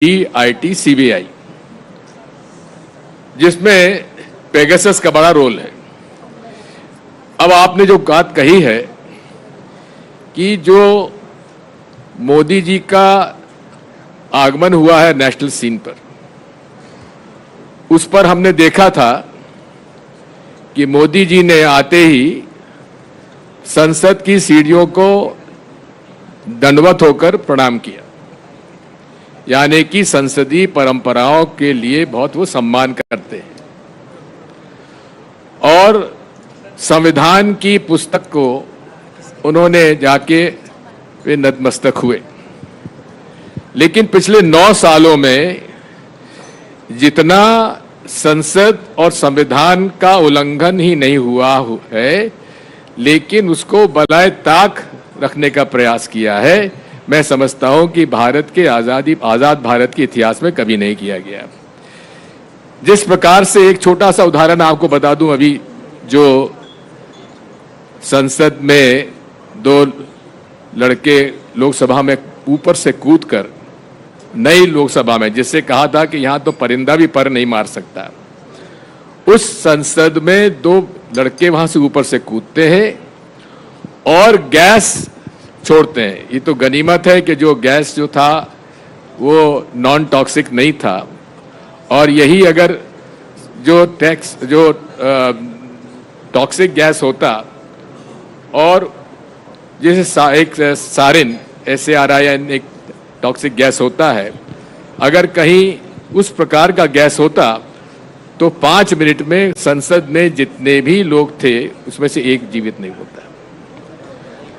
IIT CBI, जिसमें Pegasus का बड़ा रोल है। अब आपने जो बात कही है कि जो मोदी जी का आगमन हुआ है नेशनल सीन पर, उस पर हमने देखा था कि मोदी जी ने आते ही संसद की सीढ़ियों को दंडवत होकर प्रणाम किया, यानी कि संसदीय परंपराओं के लिए बहुत वो सम्मान करते हैं और संविधान की पुस्तक को उन्होंने जाके वे नतमस्तक हुए। लेकिन पिछले 9 सालों में जितना संसद और संविधान का उल्लंघन ही नहीं हुआ है, लेकिन उसको बलाए ताक रखने का प्रयास किया है, मैं समझता हूं कि भारत के आजाद भारत के इतिहास में कभी नहीं किया गया। जिस प्रकार से, एक छोटा सा उदाहरण आपको बता दूं, अभी जो संसद में 2 लड़के लोकसभा में ऊपर से कूदकर, नई लोकसभा में, जिससे कहा था कि यहां तो परिंदा भी पर नहीं मार सकता, उस संसद में 2 लड़के वहां से ऊपर से कूदते हैं और गैस छोड़ते हैं। ये तो गनीमत है कि जो गैस जो था वो नॉन टॉक्सिक नहीं था, और यही अगर जो टॉक्सिक गैस होता, और जैसे एक सारिन SARIN एक टॉक्सिक गैस होता है, अगर कहीं उस प्रकार का गैस होता तो 5 मिनट में संसद में जितने भी लोग थे उसमें से एक जीवित नहीं होता।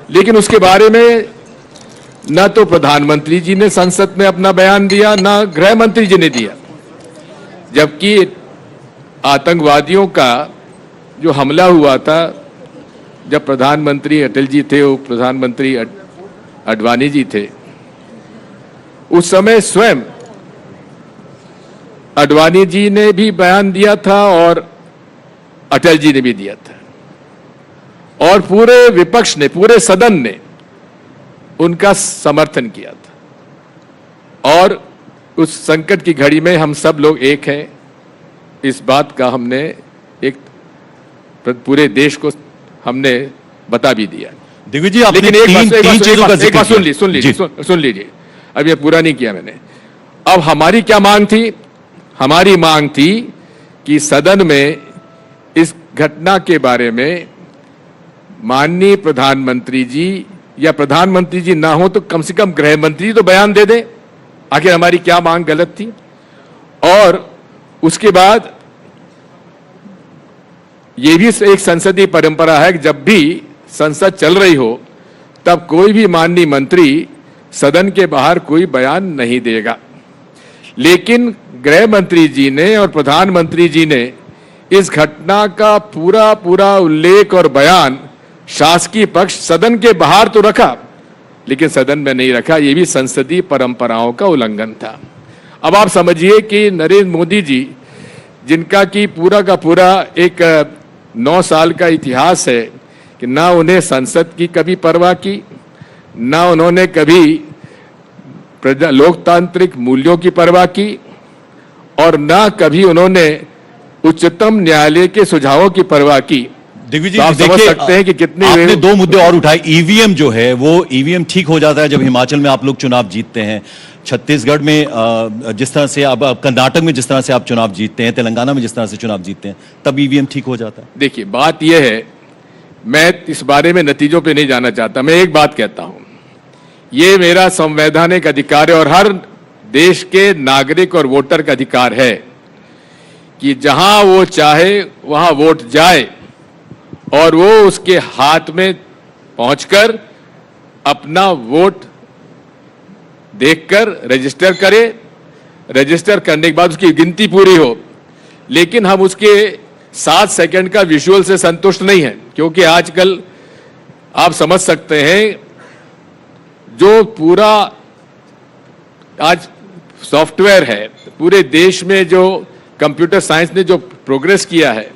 लेकिन उसके बारे में न तो प्रधानमंत्री जी ने संसद में अपना बयान दिया, न गृह मंत्री जी ने दिया, जबकि आतंकवादियों का जो हमला हुआ था, जब प्रधानमंत्री अटल जी थे, वो प्रधानमंत्री आडवाणी जी थे, उस समय स्वयं आडवाणी जी ने भी बयान दिया था और अटल जी ने भी दिया था, और पूरे विपक्ष ने, पूरे सदन ने उनका समर्थन किया था। और उस संकट की घड़ी में हम सब लोग एक हैं, इस बात का हमने एक पूरे देश को हमने बता भी दिया। दिग्विजय जी, आपने लेकिन एक बात सुन लीजिए, अब ये पूरा नहीं किया मैंने। अब हमारी क्या मांग थी? हमारी मांग थी कि सदन में इस घटना के बारे में माननीय प्रधानमंत्री जी, या प्रधानमंत्री जी ना हो तो कम से कम गृह मंत्री तो बयान दे दें, आखिर हमारी क्या मांग गलत थी। और उसके बाद ये भी एक संसदीय परंपरा है कि जब भी संसद चल रही हो तब कोई भी माननीय मंत्री सदन के बाहर कोई बयान नहीं देगा। लेकिन गृह मंत्री जी ने और प्रधानमंत्री जी ने इस घटना का पूरा उल्लेख और बयान शासकीय पक्ष सदन के बाहर तो रखा, लेकिन सदन में नहीं रखा। यह भी संसदीय परंपराओं का उल्लंघन था। अब आप समझिए कि नरेंद्र मोदी जी, जिनका कि पूरा का पूरा एक 9 साल का इतिहास है कि ना उन्हें संसद की कभी परवाह की, ना उन्होंने कभी लोकतांत्रिक मूल्यों की परवाह की, और ना कभी उन्होंने उच्चतम न्यायालय के सुझावों की परवाह की। दिग्विजय तो आप जी, समझ देखिए, सकते हैं कि कितने आपने 2 मुद्दे और उठाए। ईवीएम जो है वो ईवीएम ठीक हो जाता है जब हिमाचल में आप लोग चुनाव जीतते हैं, छत्तीसगढ़ में जिस तरह से, अब कर्नाटक में जिस तरह से आप चुनाव जीतते हैं, तेलंगाना में जिस तरह से चुनाव जीतते हैं, तब ईवीएम ठीक हो जाता है। देखिए, बात यह है, मैं इस बारे में नतीजों पे नहीं जाना चाहता। मैं एक बात कहता हूं, ये मेरा संवैधानिक अधिकार है और हर देश के नागरिक और वोटर का अधिकार है कि जहां वो चाहे वहां वोट जाए और वो उसके हाथ में पहुंचकर अपना वोट देखकर रजिस्टर करे। रजिस्टर करने के बाद उसकी गिनती पूरी हो। लेकिन हम उसके 7 सेकंड का विजुअल से संतुष्ट नहीं है, क्योंकि आजकल आप समझ सकते हैं जो पूरा आज सॉफ्टवेयर है, पूरे देश में जो कंप्यूटर साइंस ने जो प्रोग्रेस किया है,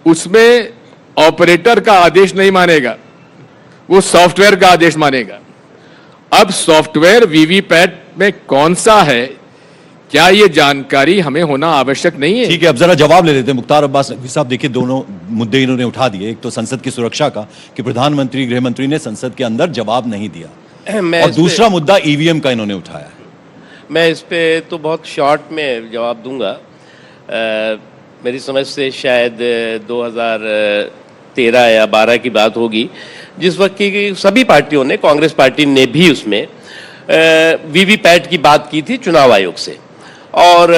उसमें ऑपरेटर का आदेश नहीं मानेगा, वो सॉफ्टवेयर का आदेश मानेगा। अब सॉफ्टवेयर वीवीपैट में कौन सा है क्या ये जानकारी हमें होना आवश्यक नहीं है? ठीक है, अब जरा जवाब ले लेते हैं मुख्तार अब्बास नकवी साहब। देखिए, दोनों मुद्दे इन्होंने उठा दिए। एक तो संसद की सुरक्षा का कि प्रधानमंत्री गृह मंत्री ने संसद के अंदर जवाब नहीं दिया, और दूसरा मुद्दा ईवीएम का इन्होंने उठाया। मैं इस पे तो बहुत शॉर्ट में जवाब दूंगा। मेरी समझ से शायद 2013 या 12 की बात होगी, जिस वक्त की सभी पार्टियों ने, कांग्रेस पार्टी ने भी उसमें वीवीपैट की बात की थी चुनाव आयोग से। और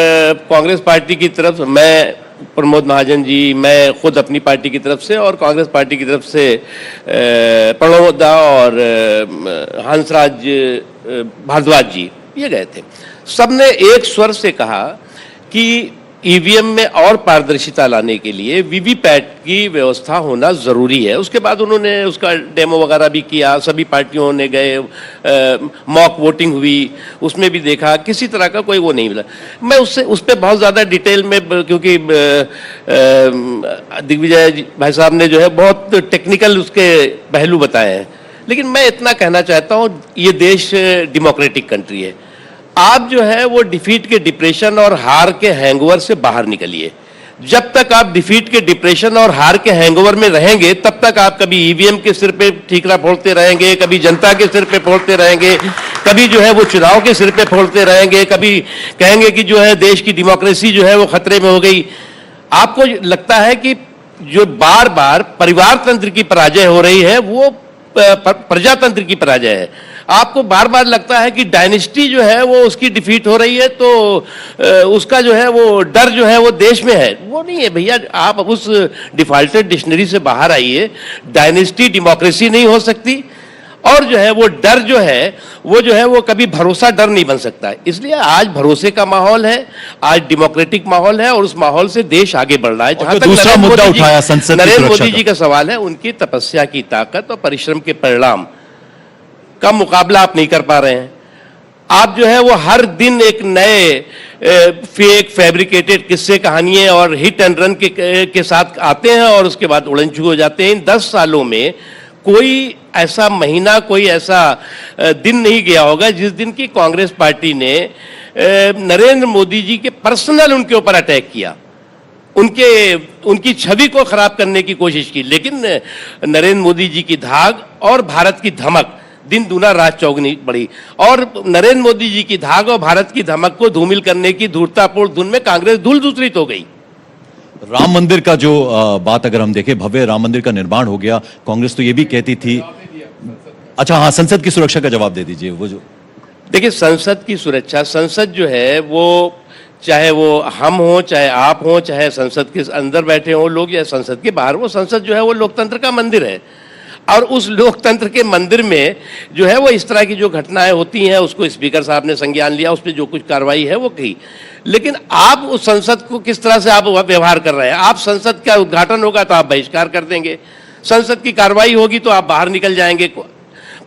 कांग्रेस पार्टी की तरफ मैं, प्रमोद महाजन जी, मैं खुद अपनी पार्टी की तरफ से और कांग्रेस पार्टी की तरफ से प्रणव दा और हंसराज भारद्वाज जी ये गए थे। सबने एक स्वर से कहा कि ईवीएम में और पारदर्शिता लाने के लिए वीवीपैट की व्यवस्था होना ज़रूरी है। उसके बाद उन्होंने उसका डेमो वगैरह भी किया, सभी पार्टियों ने गए, मॉक वोटिंग हुई, उसमें भी देखा किसी तरह का कोई वो नहीं मिला। मैं उस पर बहुत ज़्यादा डिटेल में, क्योंकि दिग्विजय भाई साहब ने जो है बहुत टेक्निकल उसके पहलू बताए हैं, लेकिन मैं इतना कहना चाहता हूँ, ये देश डेमोक्रेटिक कंट्री है। आप जो है वो डिफीट के डिप्रेशन और हार के हैंगओवर से बाहर निकलिए। जब तक आप डिफीट के डिप्रेशन और हार के हैंगओवर में रहेंगे, तब तक आप कभी ईवीएम के सिर पे ठीकरा फोड़ते रहेंगे, कभी जनता के सिर पे फोड़ते रहेंगे, कभी जो है वो चुनाव के सिर पे फोड़ते रहेंगे, कभी कहेंगे कि जो है देश की डेमोक्रेसी जो है वो खतरे में हो गई। आपको लगता है कि जो बार बार परिवार तंत्र की पराजय हो रही है वो प्रजातंत्र की पराजय है। आपको बार बार लगता है कि डायनेस्टी जो है वो उसकी डिफीट हो रही है, तो उसका जो है वो डर जो है वो देश में है। वो नहीं है भैया, आप उस डिफॉल्टेड डिक्शनरी से बाहर आइए। डायनेस्टी डेमोक्रेसी नहीं हो सकती, और जो है वो डर जो है वो कभी भरोसा डर नहीं बन सकता है। इसलिए आज भरोसे का माहौल है, आज डेमोक्रेटिक माहौल है, और उस माहौल से देश आगे बढ़ रहा है। जहां तक दूसरा मुद्दा उठाया संसद नरेंद्र मोदी जी का सवाल है, उनकी तपस्या की ताकत और परिश्रम के परिणाम का मुकाबला आप नहीं कर पा रहे हैं। आप जो है वो हर दिन एक नए फेक फैब्रिकेटेड किस्से कहानियां और हिट एंड रन के साथ आते हैं, और उसके बाद उड़नछू हो जाते हैं। इन 10 सालों में कोई ऐसा महीना, कोई ऐसा दिन नहीं गया होगा जिस दिन की कांग्रेस पार्टी ने नरेंद्र मोदी जी के पर्सनल उनके ऊपर अटैक किया, उनकी छवि को खराब करने की कोशिश की। लेकिन नरेंद्र मोदी जी की धाक और भारत की धमक दिन दूना रात चौगुनी बढ़ी, और नरेंद्र मोदी जी की धाक और भारत की धमक को धूमिल करने की धूर्तापूर्ण धुन में कांग्रेस धूल दूसरित हो गई। राम मंदिर का जो बात अगर हम देखें, भव्य राम मंदिर का निर्माण हो गया। कांग्रेस तो ये भी कहती थी, अच्छा हाँ, संसद की सुरक्षा का जवाब दे दीजिए। वो जो देखिए, संसद की सुरक्षा, संसद जो है वो चाहे वो हम हो, चाहे आप हो, चाहे संसद के अंदर बैठे हो लोग या संसद के बाहर, वो संसद जो है वो लोकतंत्र का मंदिर है। और उस लोकतंत्र के मंदिर में जो है वो इस तरह की जो घटनाएं होती हैं उसको स्पीकर साहब ने संज्ञान लिया, उस पर जो कुछ कार्रवाई है वो की। लेकिन आप उस संसद को किस तरह से आप व्यवहार कर रहे हैं? आप संसद का उद्घाटन होगा तो आप बहिष्कार कर देंगे, संसद की कार्रवाई होगी तो आप बाहर निकल जाएंगे।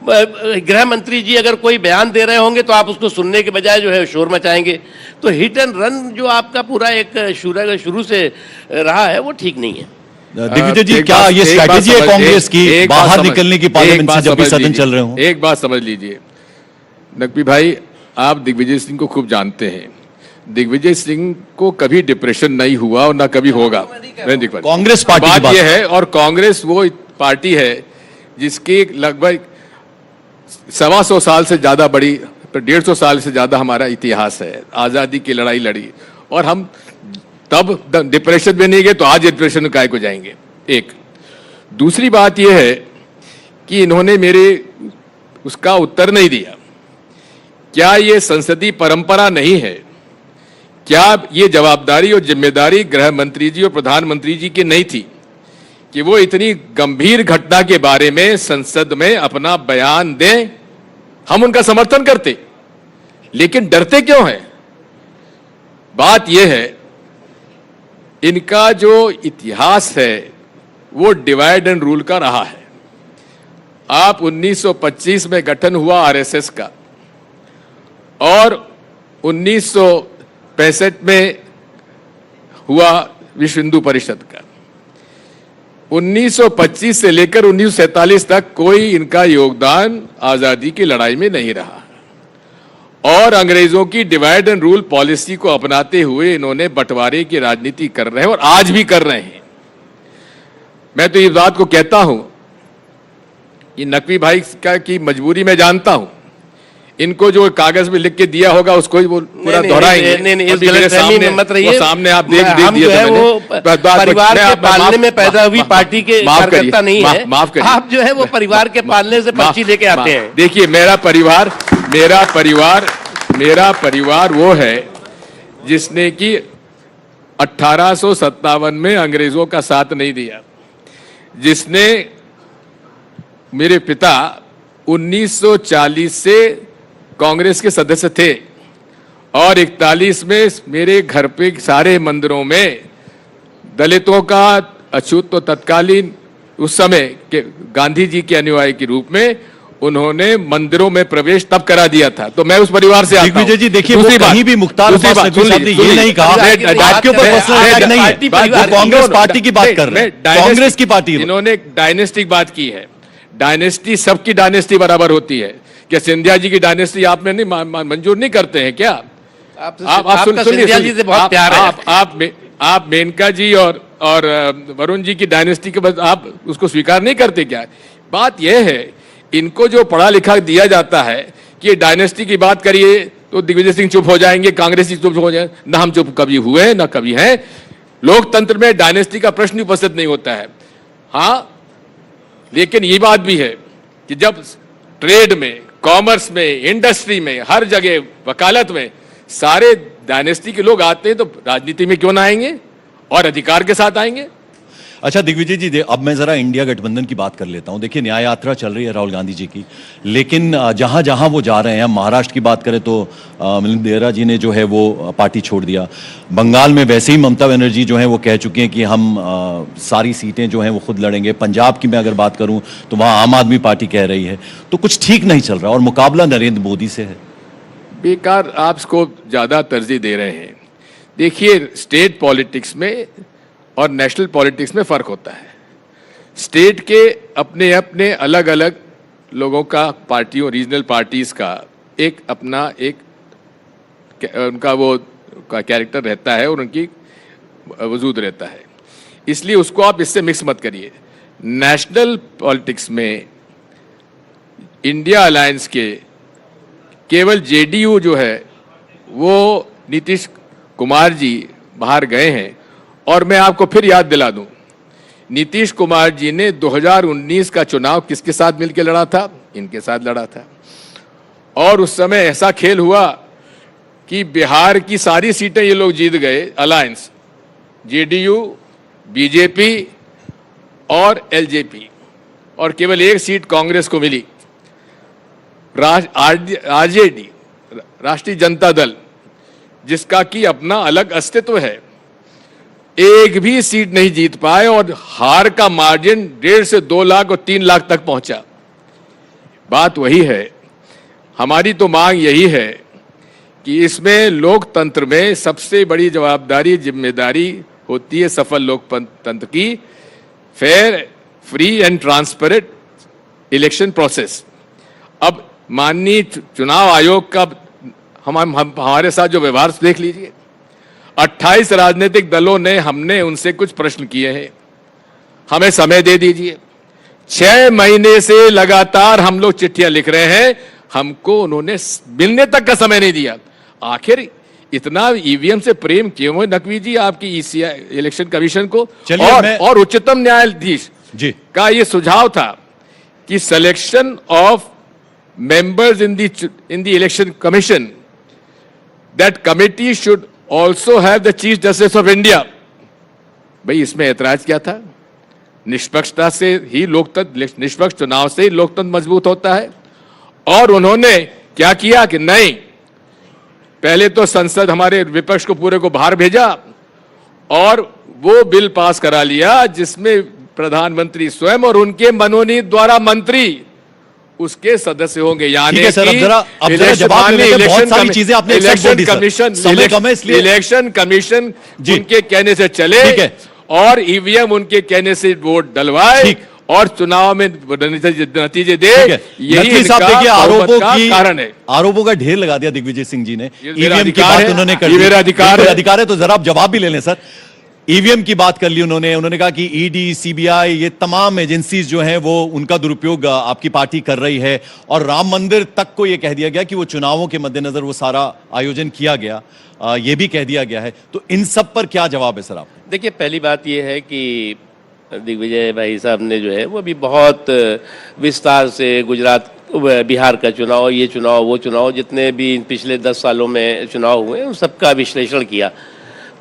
गृह मंत्री जी अगर कोई बयान दे रहे होंगे तो आप उसको सुनने के बजाय जो है शोर मचाएंगे। तो हिट एंड रन जो आपका पूरा एक शुरू से रहा है वो ठीक नहीं है। दिग्विजय जी, क्या ये स्ट्रैटेजी है कांग्रेस की बाहर निकलने की पार्लियामेंट से जब भी सदन चल रहे हो? एक बात समझ लीजिए नकवी भाई, आप दिग्विजय सिंह को खूब जानते हैं। दिग्विजय सिंह को कभी डिप्रेशन नहीं हुआ और ना कभी होगा। कांग्रेस पार्टी की बात यह है, और कांग्रेस वो पार्टी है जिसकी लगभग 125 साल से ज्यादा बड़ी, 150 साल से ज्यादा हमारा इतिहास है। आजादी की लड़ाई लड़ी, और हम तब डिप्रेशन में नहीं गए तो आज डिप्रेशन में काहे को जाएंगे। एक दूसरी बात यह है कि इन्होंने मेरे उसका उत्तर नहीं दिया। क्या ये संसदीय परंपरा नहीं है? क्या ये जवाबदारी और जिम्मेदारी गृह मंत्री जी और प्रधानमंत्री जी की नहीं थी कि वो इतनी गंभीर घटना के बारे में संसद में अपना बयान दें? हम उनका समर्थन करते, लेकिन डरते क्यों हैं? बात यह है, इनका जो इतिहास है वो डिवाइड एंड रूल का रहा है। आप 1925 में गठन हुआ आरएसएस का, और 1965 में हुआ विश्व हिंदू परिषद का। 1925 से लेकर 1947 तक कोई इनका योगदान आजादी की लड़ाई में नहीं रहा, और अंग्रेजों की डिवाइड एंड रूल पॉलिसी को अपनाते हुए इन्होंने बंटवारे की राजनीति कर रहे हैं और आज भी कर रहे हैं। मैं तो इस बात को कहता हूं कि नकवी भाई की मजबूरी मैं जानता हूं। इनको जो कागज में लिख के दिया होगा उसको ही वो पूरा दोहराएंगे। नहीं, इस गलतफहमी में मत रहिए। सामने आप देख हम जो है वो परिवार के पालने में पैदा हुई पार्टी के कार्यकर्ता नहीं है। माफ करिए, आप जो है वो परिवार के पालने से पर्ची लेके आते हैं। देखिए मेरा परिवार वो है जिसने कि 1857 में अंग्रेजों का साथ नहीं दिया, जिसने मेरे पिता 1940 से कांग्रेस के सदस्य थे और 41 में मेरे घर पे सारे मंदिरों में दलितों का अछूत तो तत्कालीन उस समय के गांधी जी के अनुयायी के रूप में उन्होंने मंदिरों में प्रवेश तब करा दिया था। तो मैं उस परिवार से आता हूं। दिग्विजय जी देखिए, वो कहीं भी मुख्तार अब्बास नकवी साहब ने ये नहीं कहा आपके ऊपर पर्सनल अटैक नहीं है, वो कांग्रेस पार्टी की बात कर रहे हैं, कांग्रेस की पार्टी। इन्होंने एक डायनेस्टी बात की है। डायनेस्टी सबकी डायनेस्टी बराबर होती है। क्या सिंधिया जी की डायनेस्टी आपने नहीं मंजूर नहीं करते हैं क्या? आप सुनिए, आप मेनका जी और वरुण जी की डायनेस्टी के बाद आप उसको स्वीकार नहीं करते क्या? बात यह है, इनको जो पढ़ा लिखा दिया जाता है कि डायनेस्टी की बात करिए तो दिग्विजय सिंह चुप हो जाएंगे, कांग्रेसी चुप हो जाएंगे। ना हम चुप कभी हुए ना कभी हैं। लोकतंत्र में डायनेस्टी का प्रश्न उपस्थित नहीं होता है। हाँ, लेकिन ये बात भी है कि जब ट्रेड में, कॉमर्स में, इंडस्ट्री में, हर जगह वकालत में सारे डायनेस्टी के लोग आते हैं तो राजनीति में क्यों ना आएंगे और अधिकार के साथ आएंगे। अच्छा दिग्विजय जी, अब मैं जरा इंडिया गठबंधन की बात कर लेता हूं। देखिए न्याय यात्रा चल रही है राहुल गांधी जी की, लेकिन जहां जहां वो जा रहे हैं, महाराष्ट्र की बात करें तो मिलिंद देवरा जी ने जो है वो पार्टी छोड़ दिया। बंगाल में वैसे ही ममता बनर्जी जो है वो कह चुकी हैं कि हम सारी सीटें जो हैं वो खुद लड़ेंगे। पंजाब की मैं अगर बात करूं तो वहां आम आदमी पार्टी कह रही है। तो कुछ ठीक नहीं चल रहा और मुकाबला नरेंद्र मोदी से है। बेकार आप इसको ज्यादा तरजीह दे रहे हैं। देखिए, स्टेट पॉलिटिक्स में और नेशनल पॉलिटिक्स में फर्क होता है। स्टेट के अपने अपने अलग अलग लोगों का, पार्टियों, रीजनल पार्टीज का एक अपना उनका वो कैरेक्टर रहता है और उनकी वजूद रहता है। इसलिए उसको आप इससे मिक्स मत करिए। नेशनल पॉलिटिक्स में इंडिया अलायंस के केवल जेडीयू जो है वो नीतीश कुमार जी बाहर गए हैं। और मैं आपको फिर याद दिला दूं, नीतीश कुमार जी ने 2019 का चुनाव किसके साथ मिलकर लड़ा था? इनके साथ लड़ा था। और उस समय ऐसा खेल हुआ कि बिहार की सारी सीटें ये लोग जीत गए, अलायंस, जेडीयू, बीजेपी और एलजेपी, और केवल एक सीट कांग्रेस को मिली। आरजेडी, राष्ट्रीय जनता दल, जिसका कि अपना अलग अस्तित्व है, एक भी सीट नहीं जीत पाए और हार का मार्जिन 1.5 से 2 लाख और 3 लाख तक पहुंचा। बात वही है, हमारी तो मांग यही है कि इसमें लोकतंत्र में सबसे बड़ी जवाबदारी, जिम्मेदारी होती है सफल लोकतंत्र की fair, free and transparent election process. अब माननीय चुनाव आयोग का हमारे साथ जो व्यवहार देख लीजिए। 28 राजनीतिक दलों ने, हमने उनसे कुछ प्रश्न किए हैं, हमें समय दे दीजिए। 6 महीने से लगातार हम लोग चिट्ठियां लिख रहे हैं, हमको उन्होंने मिलने तक का समय नहीं दिया। आखिर इतना ईवीएम से प्रेम क्यों है नकवी जी आपकी ईसीआई इलेक्शन कमीशन को? और उच्चतम न्यायाधीश जी का ये सुझाव था कि selection of members in the election commission, that committee should also have the chief justice of India. भाई इसमें ऐतराज क्या था? निष्पक्षता से ही लोकतंत्र, निष्पक्ष चुनाव से ही लोकतंत्र मजबूत होता है। और उन्होंने क्या किया कि नहीं, पहले तो संसद, हमारे विपक्ष को पूरे को बाहर भेजा और वो बिल पास करा लिया जिसमें प्रधानमंत्री स्वयं और उनके मनोनीत द्वारा मंत्री उसके सदस्य होंगे। यानी अब जरा जवाब में बहुत सारी चीजें आपने इलेक्शन कमीशन उनके कहने से चले और ईवीएम उनके कहने से वोट डलवाए और चुनाव में नतीजे दे, ठीक है। यही नकवी साहब इनका देखिए बहुमत का कारण है। आरोपों का ढेर लगा दिया दिग्विजय सिंह जी ने। ये मेरा ईवीएम की अधिकार बात है, उन्होंने कर ये दी। मेरा अधिकार बिल्कुल है। अधिकार है, तो जरा आप जवाब भी ले लें सर। ईवीएम की बात कर ली उन्होंने कहा कि ईडी, सीबीआई, ये तमाम एजेंसीज जो हैं वो उनका दुरुपयोग आपकी पार्टी कर रही है, और राम मंदिर तक को ये कह दिया गया कि वो चुनावों के मद्देनजर वो सारा आयोजन किया गया, ये भी कह दिया गया है। तो इन सब पर क्या जवाब है सर आप? देखिए, पहली बात यह है कि दिग्विजय भाई साहब ने जो है वो भी बहुत विस्तार से गुजरात, बिहार का चुनाव, ये चुनाव, वो चुनाव, जितने भी पिछले 10 सालों में चुनाव हुए उन सबका विश्लेषण किया।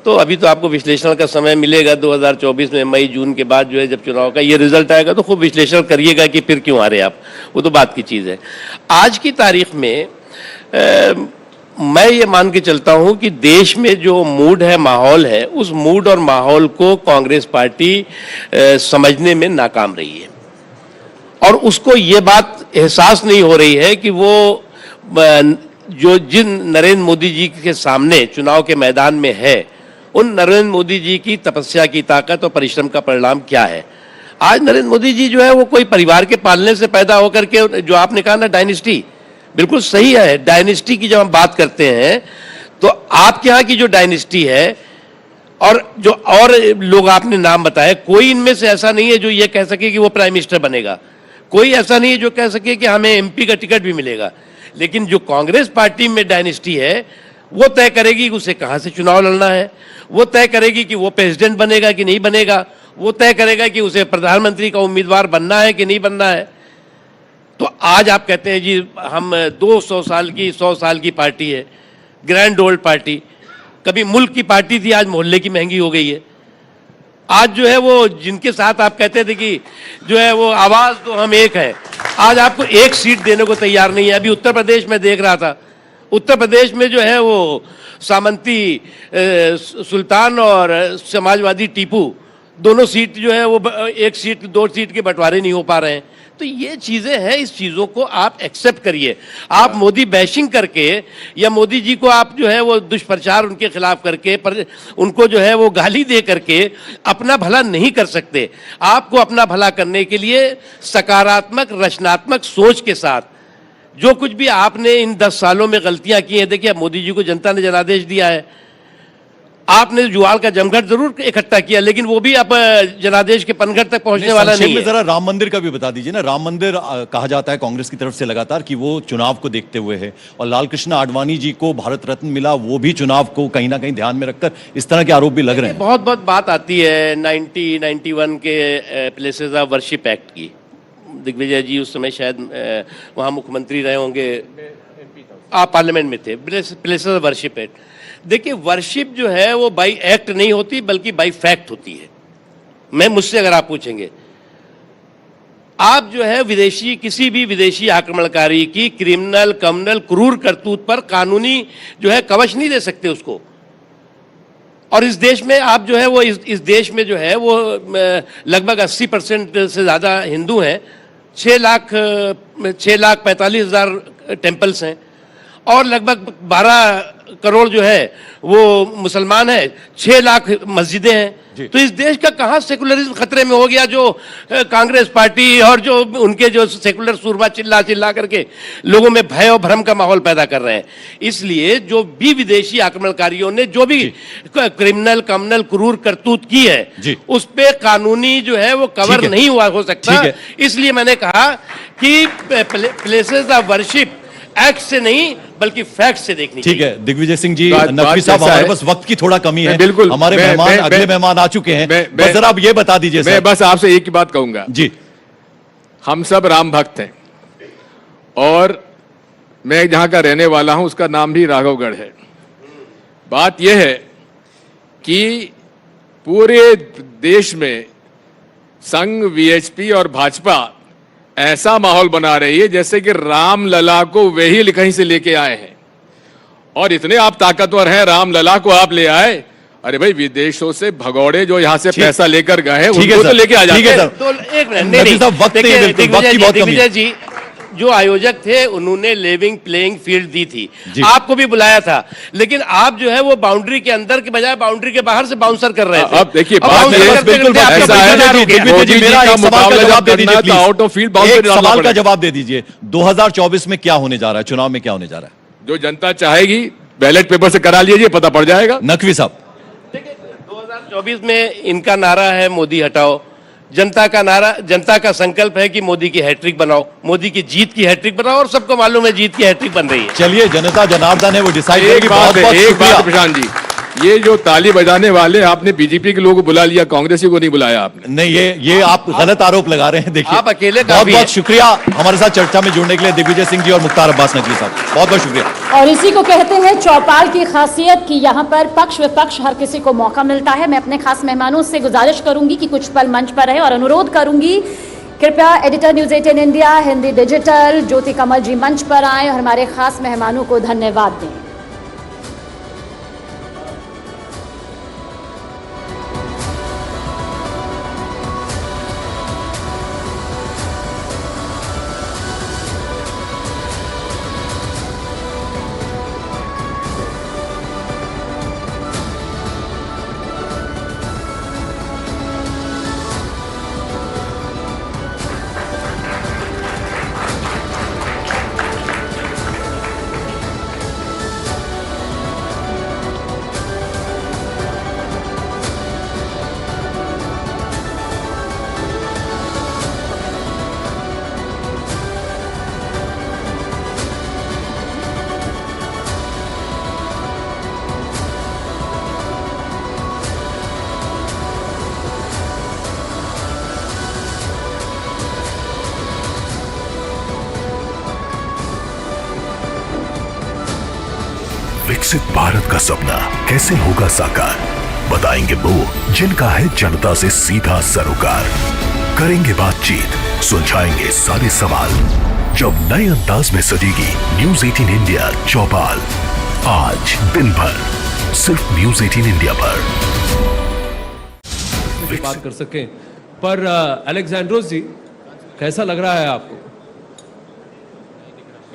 तो अभी तो आपको विश्लेषण का समय मिलेगा 2024 में, मई जून के बाद जो है जब चुनाव का ये रिजल्ट आएगा तो खूब विश्लेषण करिएगा कि फिर क्यों हारे आप, वो तो बात की चीज़ है। आज की तारीख में मैं ये मान के चलता हूं कि देश में जो मूड है, माहौल है, उस मूड और माहौल को कांग्रेस पार्टी समझने में नाकाम रही है, और उसको ये बात एहसास नहीं हो रही है कि वो जो जिन नरेंद्र मोदी जी के सामने चुनाव के मैदान में है, उन नरेंद्र मोदी जी की तपस्या की ताकत और परिश्रम का परिणाम क्या है। आज नरेंद्र मोदी जी जो है वो कोई परिवार के पालने से पैदा होकर के, जो आपने कहा ना डायनेस्टी, बिल्कुल सही है। डायनेस्टी की जब हम बात करते हैं तो आपके यहाँ की जो डायनेस्टी है और जो और लोग आपने नाम बताए, कोई इनमें से ऐसा नहीं है जो ये कह सके कि वो प्राइम मिनिस्टर बनेगा, कोई ऐसा नहीं है जो कह सके कि हमें एमपी का टिकट भी मिलेगा। लेकिन जो कांग्रेस पार्टी में डायनेस्टी है वो तय करेगी कि उसे कहाँ से चुनाव लड़ना है, वो तय करेगी कि वो प्रेसिडेंट बनेगा कि नहीं बनेगा, वो तय करेगा कि उसे प्रधानमंत्री का उम्मीदवार बनना है कि नहीं बनना है। तो आज आप कहते हैं जी हम 200 साल की, 100 साल की पार्टी है, ग्रैंड ओल्ड पार्टी, कभी मुल्क की पार्टी थी, आज मोहल्ले की महंगी हो गई है। आज जो है वो जिनके साथ आप कहते थे कि जो है वो आवाज तो हम एक है, आज आपको एक सीट देने को तैयार नहीं है। अभी उत्तर प्रदेश में देख रहा था, उत्तर प्रदेश में जो है वो सामंती सुल्तान और समाजवादी टीपू दोनों सीट जो है वो एक सीट, 2 सीट के बंटवारे नहीं हो पा रहे हैं। तो ये चीजें हैं, इस चीजों को आप एक्सेप्ट करिए। आप मोदी बैशिंग करके या मोदी जी को आप जो है वो दुष्प्रचार उनके खिलाफ करके उनको जो है वो गाली दे करके अपना भला नहीं कर सकते। आपको अपना भला करने के लिए सकारात्मक, रचनात्मक सोच के साथ जो कुछ भी आपने इन 10 सालों में गलतियां की हैं, देखिए मोदी जी को जनता ने जनादेश दिया है, आपने जुआल का जमघट जरूर इकट्ठा किया, लेकिन वो भी अब जनादेश के पनघट तक पहुंचने वाला नहीं है। जरा राम मंदिर का भी बता दीजिए ना। राम मंदिर कहा जाता है कांग्रेस की तरफ से लगातार कि वो चुनाव को देखते हुए है, और लाल कृष्ण आडवाणी जी को भारत रत्न मिला, वो भी चुनाव को कहीं ना कहीं ध्यान में रखकर इस तरह के आरोप भी लग रहे हैं। बहुत बहुत बात आती है 91 के प्लेसेस ऑफ वर्शिप एक्ट की। दिग्विजय जी उस समय शायद वहाँ मुख्यमंत्री रहे होंगे, आप पार्लियामेंट में थे। प्लेसेस ऑफ वर्शिप एक्ट, देखिए वर्शिप जो है वो बाई एक्ट नहीं होती बल्कि बाई फैक्ट होती है। मैं मुझसे अगर आप पूछेंगे, आप जो है विदेशी, किसी भी विदेशी आक्रमणकारी की क्रिमिनल, कम्युनल, क्रूर करतूत पर कानूनी जो है कवच नहीं दे सकते उसको। और इस देश में आप जो है वो इस देश में जो है वो लगभग 80% से ज़्यादा हिंदू हैं, 6,45,000 टेम्पल्स हैं, और लगभग 12 करोड़ जो है वो मुसलमान है, 6 लाख मस्जिदें हैं। तो इस देश का कहाँ सेकुलरिज्म खतरे में हो गया, जो कांग्रेस पार्टी और जो उनके जो सेकुलर सूरमा चिल्ला चिल्ला करके लोगों में भय और भ्रम का माहौल पैदा कर रहे हैं। इसलिए जो भी विदेशी आक्रमणकारियों ने जो भी क्रिमिनल, कम्युनल, क्रूर करतूत की है, उस पे कानूनी जो है वो कवर नहीं हुआ हो सकता। इसलिए मैंने कहा कि प्लेसेस ऑफ वर्शिप एक्ट से नहीं बल्कि फैक्ट से देखनी चाहिए। ठीक है दिग्विजय सिंह जी, नकवी साहब, हमारे पास वक्त की थोड़ा कमी है, बिल्कुल हमारे मेहमान अगले मेहमान आ चुके हैं, बस जरा आप ये बता दीजिए। मैं बस आपसे एक ही बात कहूंगा जी, हम सब राम भक्त हैं, और मैं जहां का रहने वाला हूं उसका नाम भी राघवगढ़ है। बात यह है कि पूरे देश में संघ, वीएचपी और भाजपा ऐसा माहौल बना रही है जैसे कि राम लला को वे ही कहीं से लेके आए हैं, और इतने आप ताकतवर हैं, राम लला को आप ले आए। अरे भाई, विदेशों से भगौड़े जो यहां से पैसा लेकर गए हैं उनको तो लेके आ जाते हैं। तो एक मिनट, दिग्विजय जी, जो आयोजक थे उन्होंने लेविंग प्लेइंग फील्ड दी थी, जी। आपको भी बुलाया था, लेकिन आप जो है वो बाउंड्री के अंदर के बजाय बाउंड्री के बाहर से बाउंसर कर रहे थे। अब देखिए अब बात बाउंसर ये करते बिल्कुल करते आपका ऐसा पैसा है जा कि रहा है। मोदी जी मेरा का एक सवाल का मुकाबला जवाब जब दे करना दीजिए है तो please. Out of field bouncer एक डालना सवाल का पड़ेगा। जवाब दे दीजिए, 2024 में क्या होने जा रहा है, चुनाव में क्या होने जा रहा है? जो जनता चाहेगी बैलेट पेपर से करा लीजिए, पता पड़ जाएगा। नकवी साहब, 2024 में इनका नारा है मोदी हटाओ, जनता का नारा, जनता का संकल्प है कि मोदी की हैट्रिक बनाओ, मोदी की जीत की हैट्रिक बनाओ, और सबको मालूम है जीत की हैट्रिक बन रही है। चलिए जनता जनार्दन है वो डिसाइड एक करेगी। बहुत बहुत बात शुक्रिया। है प्रशांत जी, ये जो ताली बजाने वाले आपने बीजेपी के लोगों को बुला लिया, कांग्रेसी को नहीं बुलाया आपने। नहीं, ये आप गलत आरोप लगा रहे हैं। देखिए आप अकेले बहुत काफी बहुत हैं। शुक्रिया हमारे साथ चर्चा में जुड़ने के लिए दिग्विजय सिंह जी और मुख्तार अब्बास नकवी साहब, बहुत बहुत शुक्रिया। और इसी को कहते हैं चौपाल की खासियत कि यहाँ पर पक्ष विपक्ष हर किसी को मौका मिलता है। मैं अपने खास मेहमानों से गुजारिश करूंगी कि कुछ पल मंच पर रहे और अनुरोध करूंगी कृपया editor news 18 India, Hindi digital, Jyoti Kamal ji मंच पर आए और हमारे खास मेहमानों को धन्यवाद दें। विकसित भारत का सपना कैसे होगा साकार, बताएंगे वो जिनका है जनता से सीधा सरोकार। करेंगे बातचीत, सुलझाएंगे सारे सवाल, जब नए अंदाज में सजेगी न्यूज 18 इंडिया चौपाल। आज दिन भर सिर्फ न्यूज 18 इंडिया पर बात कर सकें। पर अलेक्जेंड्रोस जी, कैसा लग रहा है आपको?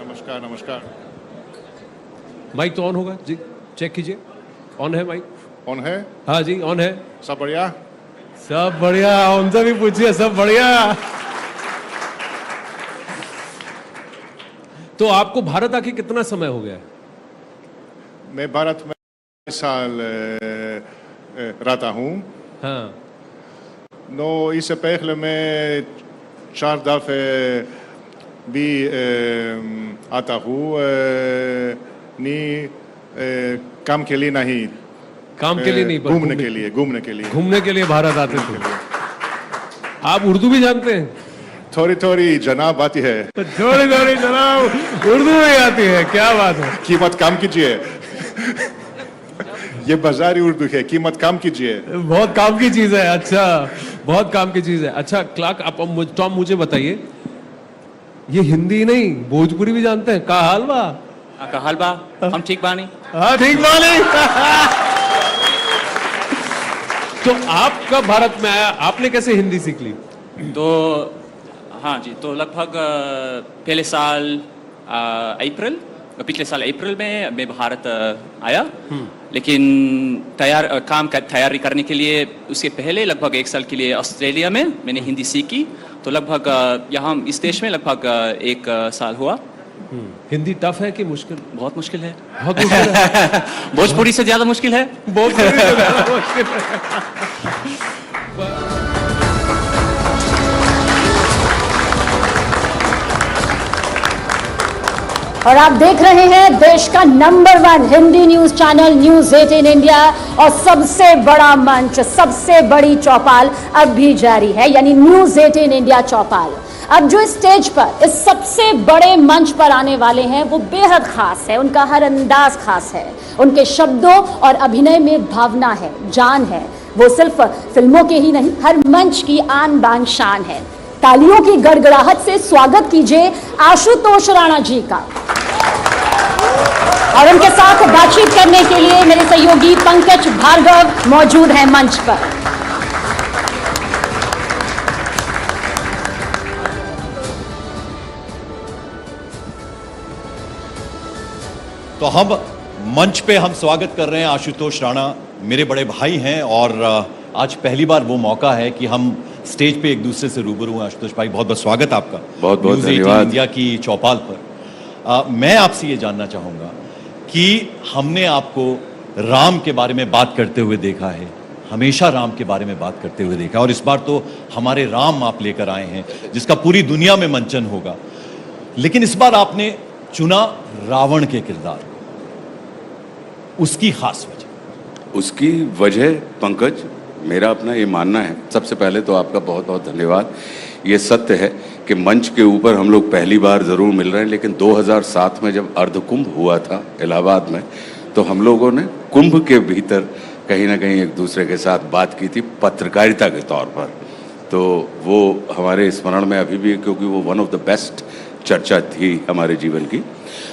नमस्कार नमस्कार। माइक तो ऑन होगा जी, चेक कीजिए। ऑन है माइक? ऑन है? हाँ जी ऑन है। सब बढ़िया? सब बढ़िया, उनसे भी पूछिए, सब बढ़िया। तो आपको भारत आके कितना समय हो गया है? मैं भारत में साल रहता हूँ। हाँ, नो इससे पहले मैं 4 दफे भी आता हूँ, काम के लिए नहीं, काम के लिए नहीं, पर घूमने के लिए घूमने के लिए भारत आते थे। आप उर्दू भी जानते हैं? थोड़ी थोड़ी जनाब आती है। थोड़ी थोड़ी जनाब उर्दू में आती है, क्या बात है। कीमत कम कीजिए। ये बाजारी उर्दू है, कीमत कम कीजिए। बहुत काम की चीज है। अच्छा, बहुत काम की चीज है। अच्छा क्लार्क, आप टॉम मुझे बताइए, ये हिंदी नहीं भोजपुरी भी जानते हैं? का हाल बा? का हाल बा? हम ठीक बानी। हाँ ठीक बानी। तो आप कब भारत में आया, आपने कैसे हिंदी सीख ली? तो हाँ जी, तो लगभग पहले साल पिछले साल अप्रैल में मैं भारत आया। लेकिन तैयारी करने के लिए उसके पहले लगभग 1 साल के लिए ऑस्ट्रेलिया में मैंने हिंदी सीखी। तो लगभग यहाँ इस देश में लगभग 1 साल हुआ। हिंदी टफ है कि मुश्किल? बहुत मुश्किल है। बहुत मुश्किल है। भोजपुरी से ज्यादा मुश्किल है। भोजपुरी से ज्यादा मुश्किल है। और आप देख रहे हैं देश का number 1 Hindi news channel news 18 India, और सबसे बड़ा मंच, सबसे बड़ी चौपाल अब भी जारी है, यानी न्यूज 18 इंडिया चौपाल। अब जो स्टेज पर इस सबसे बड़े मंच पर आने वाले हैं वो बेहद खास है, उनका हर अंदाज खास है, उनके शब्दों और अभिनय में भावना है, जान है। वो सिर्फ फिल्मों के ही नहीं, हर मंच की आन बान शान है। तालियों की गड़गड़ाहट से स्वागत कीजिए आशुतोष राणा जी का। और उनके साथ बातचीत करने के लिए मेरे सहयोगी पंकज भार्गव मौजूद हैं मंच पर। तो हम मंच पे हम स्वागत कर रहे हैं आशुतोष राणा, मेरे बड़े भाई हैं और आज पहली बार वो मौका है कि हम स्टेज पे एक दूसरे से रूबरू हैं। आशुतोष भाई बहुत बहुत स्वागत आपका बहुत बहुत न्यूज़ 18 धन्यवाद। इंडिया की चौपाल पर। मैं आपसे ये जानना चाहूँगा कि हमने आपको राम के बारे में बात करते हुए देखा है, हमेशा राम के बारे में बात करते हुए देखा, और इस बार तो हमारे राम आप लेकर आए हैं जिसका पूरी दुनिया में मंचन होगा, लेकिन इस बार आपने चुना रावण के किरदार को, उसकी खास वजह? उसकी वजह पंकज, मेरा अपना ये मानना है, सबसे पहले तो आपका बहुत बहुत धन्यवाद। ये सत्य है कि मंच के ऊपर हम लोग पहली बार ज़रूर मिल रहे हैं, लेकिन 2007 में जब अर्धकुंभ हुआ था इलाहाबाद में, तो हम लोगों ने कुंभ के भीतर कहीं ना कहीं एक दूसरे के साथ बात की थी पत्रकारिता के तौर पर। तो वो हमारे स्मरण में अभी भी है, क्योंकि वो वन ऑफ द बेस्ट चर्चा थी हमारे जीवन की।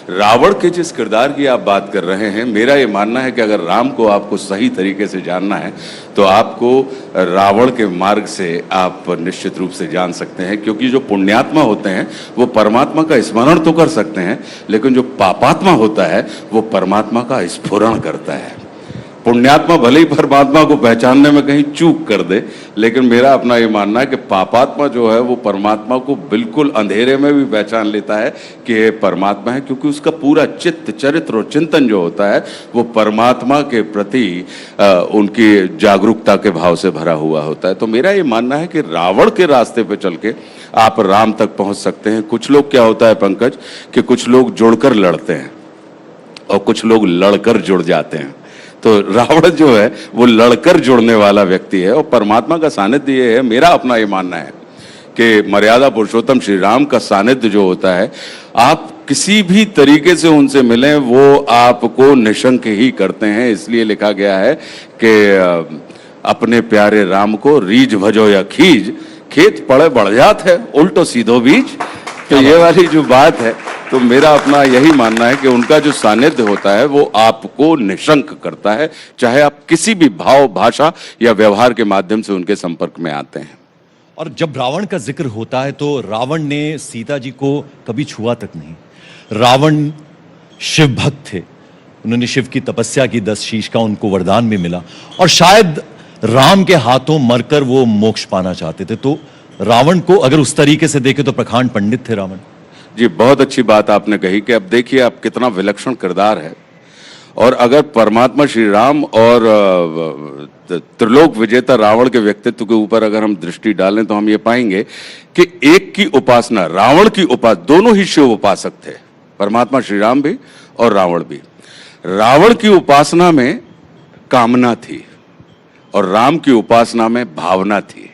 रावण के जिस किरदार की आप बात कर रहे हैं, मेरा ये मानना है कि अगर राम को आपको सही तरीके से जानना है तो आपको रावण के मार्ग से आप निश्चित रूप से जान सकते हैं, क्योंकि जो पुण्यात्मा होते हैं वो परमात्मा का स्मरण तो कर सकते हैं, लेकिन जो पापात्मा होता है वो परमात्मा का स्फुरण करता है। पुण्यात्मा भले ही परमात्मा को पहचानने में कहीं चूक कर दे, लेकिन मेरा अपना ये मानना है कि पापात्मा जो है वो परमात्मा को बिल्कुल अंधेरे में भी पहचान लेता है कि ये परमात्मा है, क्योंकि उसका पूरा चित्त, चरित्र और चिंतन जो होता है वो परमात्मा के प्रति उनकी जागरूकता के भाव से भरा हुआ होता है। तो मेरा ये मानना है कि रावण के रास्ते पे चल के आप राम तक पहुंच सकते हैं। कुछ लोग, क्या होता है पंकज, कि कुछ लोग जुड़कर लड़ते हैं और कुछ लोग लड़कर जुड़ जाते हैं। तो रावण जो है वो लड़कर जुड़ने वाला व्यक्ति है, और परमात्मा का सानिध्य ये है, मेरा अपना ये मानना है कि मर्यादा पुरुषोत्तम श्री राम का सानिध्य जो होता है, आप किसी भी तरीके से उनसे मिलें वो आपको निशंक ही करते हैं। इसलिए लिखा गया है कि अपने प्यारे राम को रीझ भजो या खीज, खेत पड़े बढ़ जात है उल्टो सीधो बीज। तो ये वाली जो बात है, तो मेरा अपना यही मानना है कि उनका जो सानिध्य होता है वो आपको निशंक करता है, चाहे आप किसी भी भाव, भाषा या व्यवहार के माध्यम से उनके संपर्क में आते हैं। और जब रावण का जिक्र होता है तो रावण ने सीता जी को कभी छुआ तक नहीं। रावण शिव भक्त थे, उन्होंने शिव की तपस्या की, 10 शीश का उनको वरदान भी मिला, और शायद राम के हाथों मरकर वो मोक्ष पाना चाहते थे। तो रावण को अगर उस तरीके से देखे तो प्रकांड पंडित थे रावण। जी, बहुत अच्छी बात आपने कही कि अब देखिए आप कितना विलक्षण किरदार है, और अगर परमात्मा श्री राम और त्रिलोक विजेता रावण के व्यक्तित्व के ऊपर अगर हम दृष्टि डालें तो हम ये पाएंगे कि एक की उपासना, रावण की उपासना, दोनों ही शिव उपासक थे, परमात्मा श्री राम भी और रावण भी। रावण की उपासना में कामना थी और राम की उपासना में भावना थी।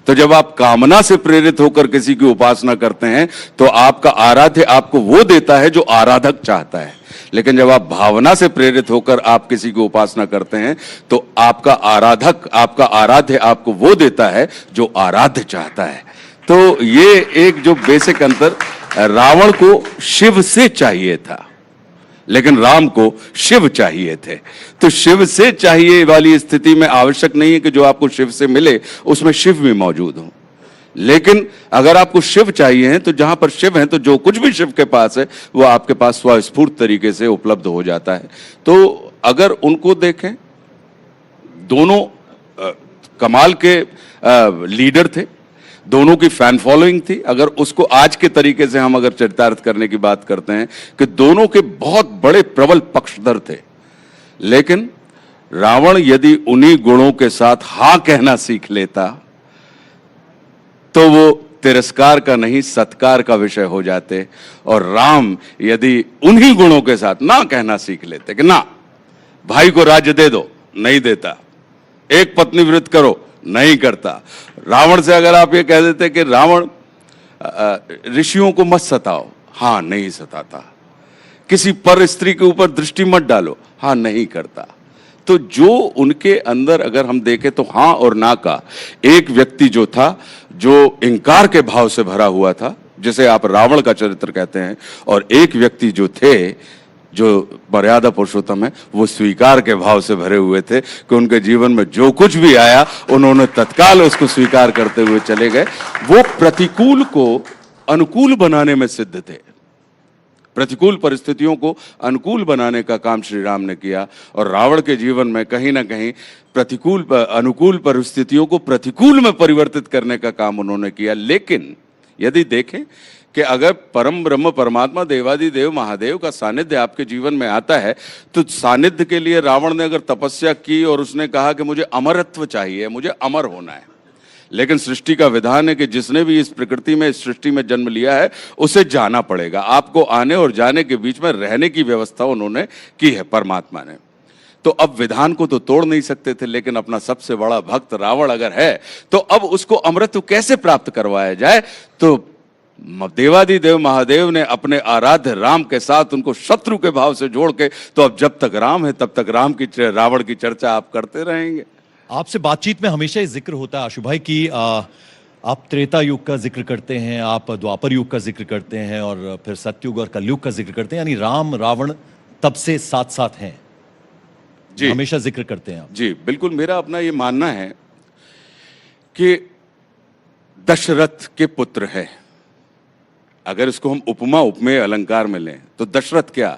तो जब आप कामना से प्रेरित होकर किसी की उपासना करते हैं तो आपका आराध्य आपको वो देता है जो आराधक चाहता है, लेकिन जब आप भावना से प्रेरित होकर आप किसी की उपासना करते हैं तो आपका आराधक, आपका आराध्य आपको वो देता है जो आराध्य चाहता है। तो ये एक जो बेसिक अंतर, रावण को शिव से चाहिए था लेकिन राम को शिव चाहिए थे। तो शिव से चाहिए वाली स्थिति में आवश्यक नहीं है कि जो आपको शिव से मिले उसमें शिव भी मौजूद हो, लेकिन अगर आपको शिव चाहिए हैं तो जहां पर शिव हैं तो जो कुछ भी शिव के पास है वो आपके पास स्वस्फूर्त तरीके से उपलब्ध हो जाता है। तो अगर उनको देखें, दोनों कमाल के लीडर थे, दोनों की फैन फॉलोइंग थी। अगर उसको आज के तरीके से हम अगर चरितार्थ करने की बात करते हैं कि दोनों के बहुत बड़े प्रबल पक्षधर थे, लेकिन रावण यदि उन्हीं गुणों के साथ हाँ कहना सीख लेता तो वो तिरस्कार का नहीं सत्कार का विषय हो जाते, और राम यदि उन्हीं गुणों के साथ ना कहना सीख लेते कि ना भाई को राज्य दे दो, नहीं देता, एक पत्नी व्रत करो, नहीं करता। रावण से अगर आप ये कह देते कि रावण ऋषियों को मत सताओ, हाँ नहीं सताता, किसी पर स्त्री के ऊपर दृष्टि मत डालो, हाँ नहीं करता। तो जो उनके अंदर अगर हम देखें तो हाँ और ना का एक व्यक्ति जो था, जो इंकार के भाव से भरा हुआ था, जिसे आप रावण का चरित्र कहते हैं, और एक व्यक्ति जो थे जो मर्यादा पुरुषोत्तम है, वो स्वीकार के भाव से भरे हुए थे कि उनके जीवन में जो कुछ भी आया उन्होंने तत्काल उसको स्वीकार करते हुए चले गए। वो प्रतिकूल को अनुकूल बनाने में सिद्ध थे। प्रतिकूल परिस्थितियों को अनुकूल बनाने का काम श्री राम ने किया और रावण के जीवन में कहीं ना कहीं अनुकूल परिस्थितियों को प्रतिकूल में परिवर्तित करने का काम उन्होंने किया। लेकिन यदि देखें कि अगर परम ब्रह्म परमात्मा देवादिदेव महादेव का सानिध्य आपके जीवन में आता है, तो सानिध्य के लिए रावण ने अगर तपस्या की और उसने कहा कि मुझे अमरत्व चाहिए, मुझे अमर होना है, लेकिन सृष्टि का विधान है कि जिसने भी इस प्रकृति में, इस सृष्टि में जन्म लिया है, उसे जाना पड़ेगा। आपको आने और जाने के बीच में रहने की व्यवस्था उन्होंने की है परमात्मा ने। तो अब विधान को तो तोड़ नहीं सकते थे, लेकिन अपना सबसे बड़ा भक्त रावण अगर है तो अब उसको अमृत कैसे प्राप्त करवाया जाए। तो देवादिदेव महादेव ने अपने आराध्य राम के साथ उनको शत्रु के भाव से जोड़ के, तो अब जब तक राम है तब तक रावण की चर्चा आप करते रहेंगे। आपसे बातचीत में हमेशा ये जिक्र होता है आशु भाई कि आप त्रेता युग का जिक्र करते हैं, आप द्वापर युग का जिक्र करते हैं और फिर सतयुग और कलयुग का जिक्र करते हैं, यानी राम रावण तब से साथ साथ हैं जी, हमेशा जिक्र करते हैं आप। जी बिल्कुल, मेरा अपना ये मानना है कि दशरथ के पुत्र है। अगर इसको हम उपमा उपमेय अलंकार में लें तो दशरथ क्या,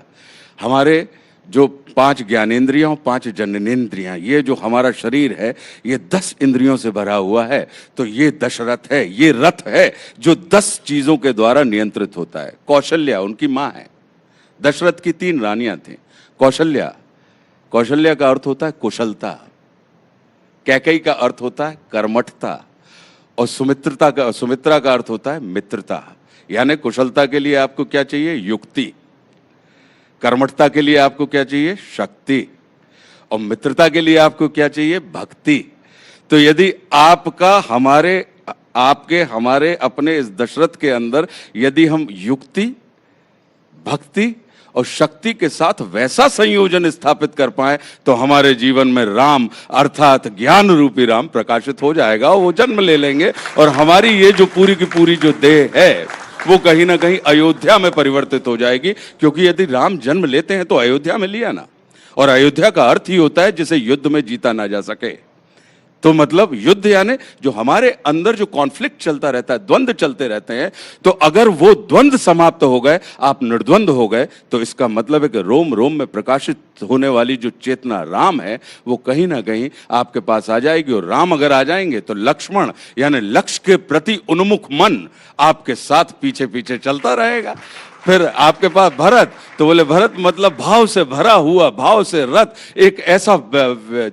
हमारे जो 5 ज्ञानेंद्रियां, 5 जननेंद्रियां, ये जो हमारा शरीर है ये 10 इंद्रियों से भरा हुआ है। तो ये दशरथ है, ये रथ है जो 10 चीजों के द्वारा नियंत्रित होता है। कौशल्या उनकी मां है। दशरथ की 3 रानियां थीं। कौशल्या का अर्थ होता है कुशलता, कैकेयी का अर्थ होता है कर्मठता और सुमित्रा का अर्थ होता है मित्रता। यानी कुशलता के लिए आपको क्या चाहिए? युक्ति। कर्मठता के लिए आपको क्या चाहिए? शक्ति। और मित्रता के लिए आपको क्या चाहिए? भक्ति। तो यदि आपका हमारे अपने इस दशरथ के अंदर यदि हम युक्ति, भक्ति और शक्ति के साथ वैसा संयोजन स्थापित कर पाए तो हमारे जीवन में राम अर्थात ज्ञान रूपी राम प्रकाशित हो जाएगा। वो जन्म ले लेंगे और हमारी ये जो पूरी की पूरी जो देह है वो कहीं ना कहीं अयोध्या में परिवर्तित हो जाएगी। क्योंकि यदि राम जन्म लेते हैं तो अयोध्या में लिया ना, और अयोध्या का अर्थ ही होता है जिसे युद्ध में जीता ना जा सके। तो मतलब युद्ध यानी जो हमारे अंदर जो कॉन्फ्लिक्ट चलता रहता है, द्वंद्व चलते रहते हैं, तो अगर वो द्वंद्व समाप्त हो गए, आप निर्द्वंद हो गए, तो इसका मतलब है कि रोम रोम में प्रकाशित होने वाली जो चेतना राम है वो कहीं ना कहीं आपके पास आ जाएगी। और राम अगर आ जाएंगे तो लक्ष्मण यानी लक्ष्य के प्रति उन्मुख मन आपके साथ पीछे पीछे चलता रहेगा। फिर आपके पास भरत, तो बोले भरत मतलब भाव से भरा हुआ, भाव से रथ, एक ऐसा